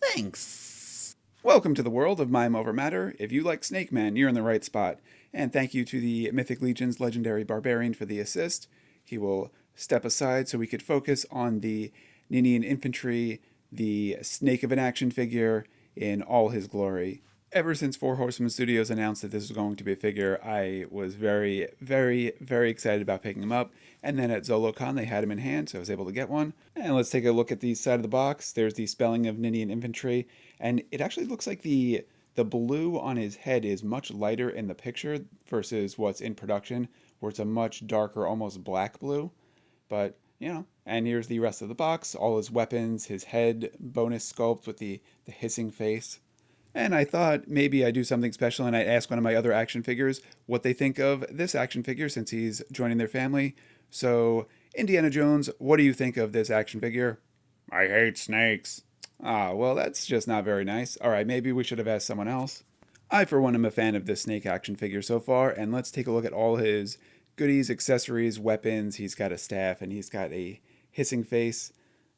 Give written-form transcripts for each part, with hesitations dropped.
Thanks. Welcome to the world of Mime Over Matter. If you like Snake Man, you're in the right spot. And thank you to the Mythic Legion's legendary barbarian for the assist. He will step aside so we could focus on the Ninian Infantry, the snake of an action figure in all his glory. Ever since Horsemen Studios announced that this was going to be a figure, I was very, very, very excited about picking him up. And then at ZoloCon, they had him in hand, so I was able to get one. And let's take a look at the side of the box. There's the spelling of Ninian Infantry, and it actually looks like the blue on his head is much lighter in the picture versus what's in production, where it's a much darker, almost black blue. But and here's the rest of the box, all his weapons, his head bonus sculpt with the hissing face. And I thought maybe I'd do something special and I'd ask one of my other action figures what they think of this action figure since he's joining their family. So, Indiana Jones, what do you think of this action figure? I hate snakes. Ah, well, that's just not very nice. All right, maybe we should have asked someone else. I, for one, am a fan of this snake action figure so far, and let's take a look at all his goodies, accessories, weapons. He's got a staff and he's got a hissing face.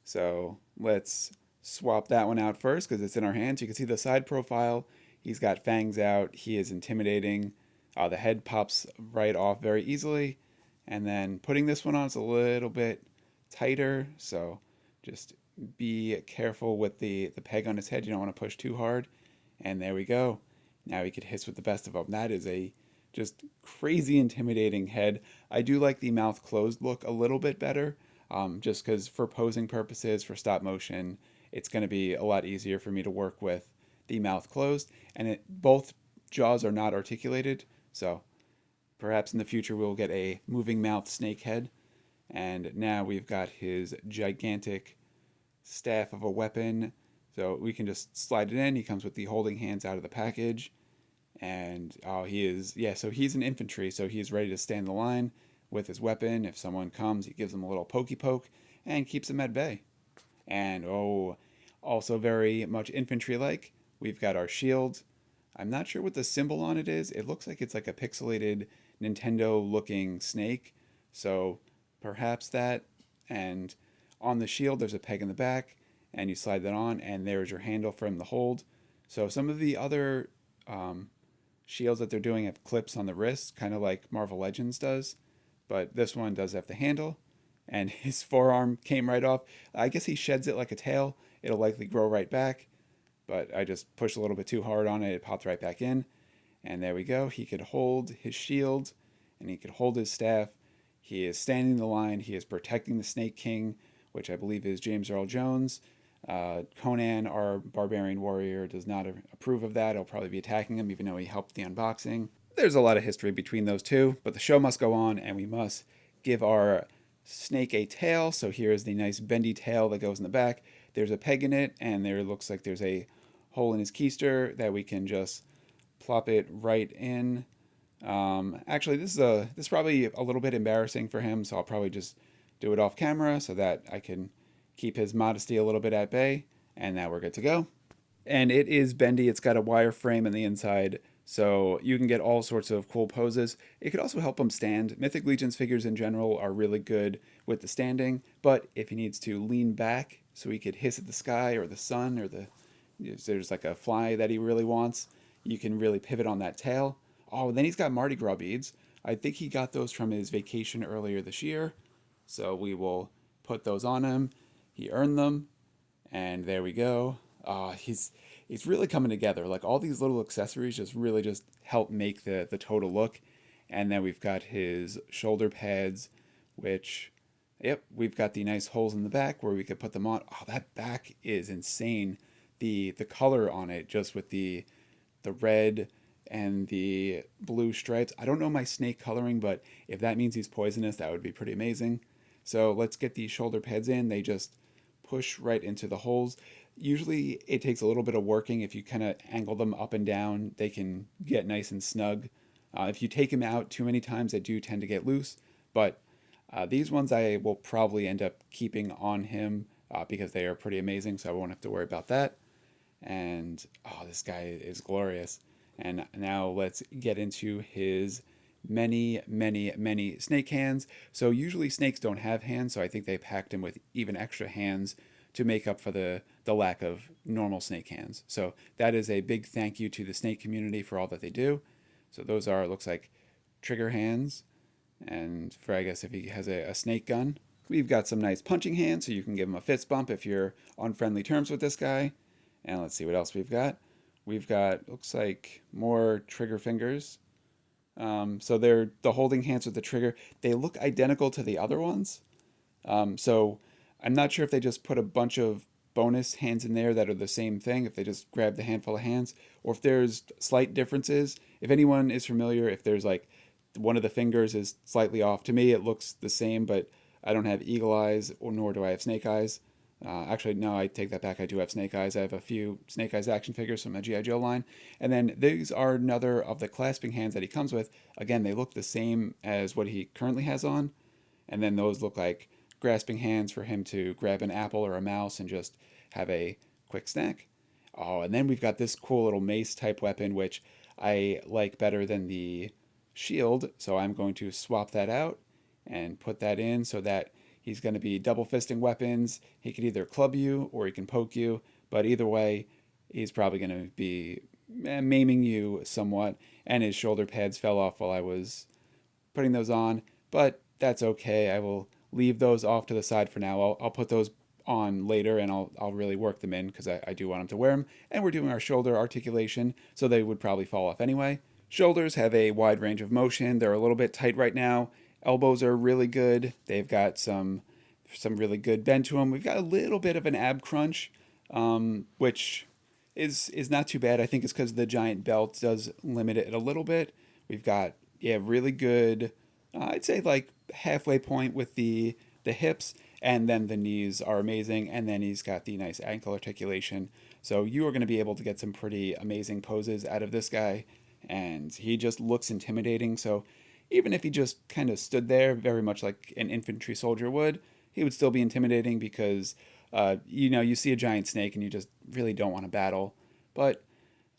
So, let's swap that one out first because it's in our hands. You can see the side profile. He's got fangs out. He is intimidating. The head pops right off very easily. And then putting this one on is a little bit tighter. So just be careful with the peg on his head. You don't want to push too hard. And there we go. Now he could hiss with the best of them. That is a just crazy intimidating head. I do like the mouth closed look a little bit better, just because for posing purposes, for stop motion, it's going to be a lot easier for me to work with the mouth closed. And both jaws are not articulated, so perhaps in the future we'll get a moving mouth snake head. And now we've got his gigantic staff of a weapon. So we can just slide it in. He comes with the holding hands out of the package. And he is, yeah, so he's an infantry, so he's ready to stand the line with his weapon. If someone comes, he gives them a little pokey poke and keeps them at bay. And also very much infantry like, we've got our shield. I'm not sure what the symbol on it is. It looks like it's like a pixelated Nintendo looking snake. So perhaps that. And on the shield, there's a peg in the back, and you slide that on, and there's your handle for him to hold. So some of the other shields that they're doing have clips on the wrist, kind of like Marvel Legends does. But this one does have the handle, and his forearm came right off. I guess he sheds it like a tail. It'll likely grow right back, but I just pushed a little bit too hard on it. It popped right back in, and there we go. He could hold his shield, and he could hold his staff. He is standing the line. He is protecting the Snake King, which I believe is James Earl Jones. Conan, our barbarian warrior, does not approve of that. He'll probably be attacking him, even though he helped the unboxing. There's a lot of history between those two, but the show must go on, and we must give our snake a tail. So here's the nice bendy tail that goes in the back. There's a peg in it, and there looks like there's a hole in his keister that we can just plop it right in. Actually, this is probably a little bit embarrassing for him, so I'll probably just do it off camera so that I can keep his modesty a little bit at bay. And now we're good to go. And it is bendy. It's got a wire frame in the inside, so you can get all sorts of cool poses. It could also help him stand. Mythic Legion's figures in general are really good with the standing, but if he needs to lean back so he could hiss at the sky or the sun or there's like a fly that he really wants, you can really pivot on that tail. Oh, then he's got Mardi Gras beads. I think he got those from his vacation earlier this year, so we will put those on him. He earned them, and there we go. He's really coming together. Like all these little accessories just really just help make the total look. And then we've got his shoulder pads, which, yep, we've got the nice holes in the back where we could put them on. Oh, that back is insane. The color on it, just with the red and the blue stripes. I don't know my snake coloring, but if that means he's poisonous, that would be pretty amazing. So let's get these shoulder pads in. They just push right into the holes. Usually it takes a little bit of working. If you kind of angle them up and down, they can get nice and snug. If you take them out too many times, they do tend to get loose. But these ones I will probably end up keeping on him because they are pretty amazing, so I won't have to worry about that. And this guy is glorious. And now let's get into his many, many, many snake hands. So usually snakes don't have hands, so I think they packed him with even extra hands to make up for the lack of normal snake hands. So that is a big thank you to the snake community for all that they do. So those are, it looks like, trigger hands. And for, I guess, if he has a snake gun. We've got some nice punching hands, so you can give him a fist bump if you're on friendly terms with this guy. And let's see what else we've got. We've got, looks like, more trigger fingers. So they're the holding hands with the trigger. They look identical to the other ones. So I'm not sure if they just put a bunch of bonus hands in there that are the same thing, if they just grabbed a handful of hands, or if there's slight differences. If anyone is familiar, if there's like one of the fingers is slightly off. To me, it looks the same, but I don't have eagle eyes, or nor do I have snake eyes. Actually, no, I take that back. I do have snake eyes. I have a few snake eyes action figures from my G.I. Joe line. And then these are another of the clasping hands that he comes with. Again, they look the same as what he currently has on. And then those look like grasping hands for him to grab an apple or a mouse and just have a quick snack. Oh, and then we've got this cool little mace type weapon, which I like better than the shield. So I'm going to swap that out and put that in so that he's going to be double fisting weapons. He could either club you or he can poke you, but either way, he's probably going to be maiming you somewhat. And his shoulder pads fell off while I was putting those on, but that's okay. I will leave those off to the side for now. I'll put those on later and I'll really work them in because I do want him to wear them. And we're doing our shoulder articulation, so they would probably fall off anyway. Shoulders have a wide range of motion. They're a little bit tight right now. Elbows are really good. They've got some really good bend to them. We've got a little bit of an ab crunch, which is not too bad. I think it's because the giant belt does limit it a little bit. We've got really good. I'd say like halfway point with the hips, and then the knees are amazing, and then he's got the nice ankle articulation. So you are going to be able to get some pretty amazing poses out of this guy, and he just looks intimidating. So even if he just kind of stood there, very much like an infantry soldier would, he would still be intimidating because you see a giant snake and you just really don't want to battle. But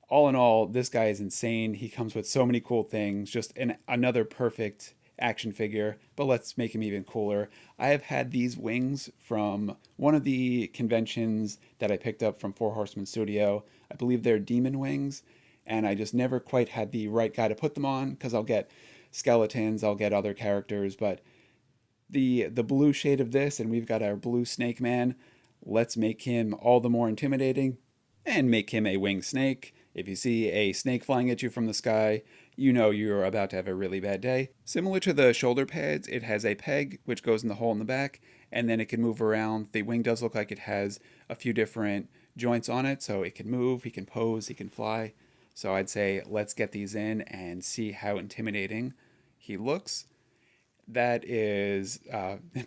all in all, this guy is insane. He comes with so many cool things. Just another perfect action figure, but let's make him even cooler. I have had these wings from one of the conventions that I picked up from Four Horsemen Studio. I believe they're demon wings, and I just never quite had the right guy to put them on because I'll get skeletons, I'll get other characters, but the blue shade of this, and we've got our blue snake man. Let's make him all the more intimidating and make him a winged snake. If you see a snake flying at you from the sky, you know you're about to have a really bad day. Similar to the shoulder pads, it has a peg which goes in the hole in the back, and then it can move around. The wing does look like it has a few different joints on it, so it can move, he can pose, he can fly. So I'd say let's get these in and see how intimidating he looks. That is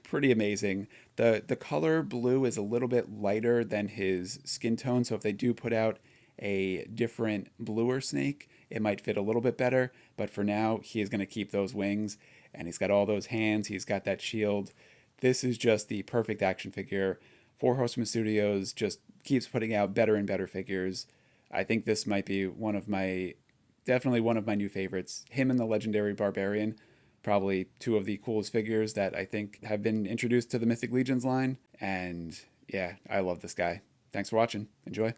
pretty amazing. The color blue is a little bit lighter than his skin tone, so if they do put out a different bluer snake, it might fit a little bit better. But for now, he is going to keep those wings, and he's got all those hands. He's got that shield. This is just the perfect action figure. Four Horsemen Studios just keeps putting out better and better figures. I think this might be definitely one of my new favorites. Him and the legendary Barbarian, probably two of the coolest figures that I think have been introduced to the Mythic Legions line. And yeah, I love this guy. Thanks for watching. Enjoy.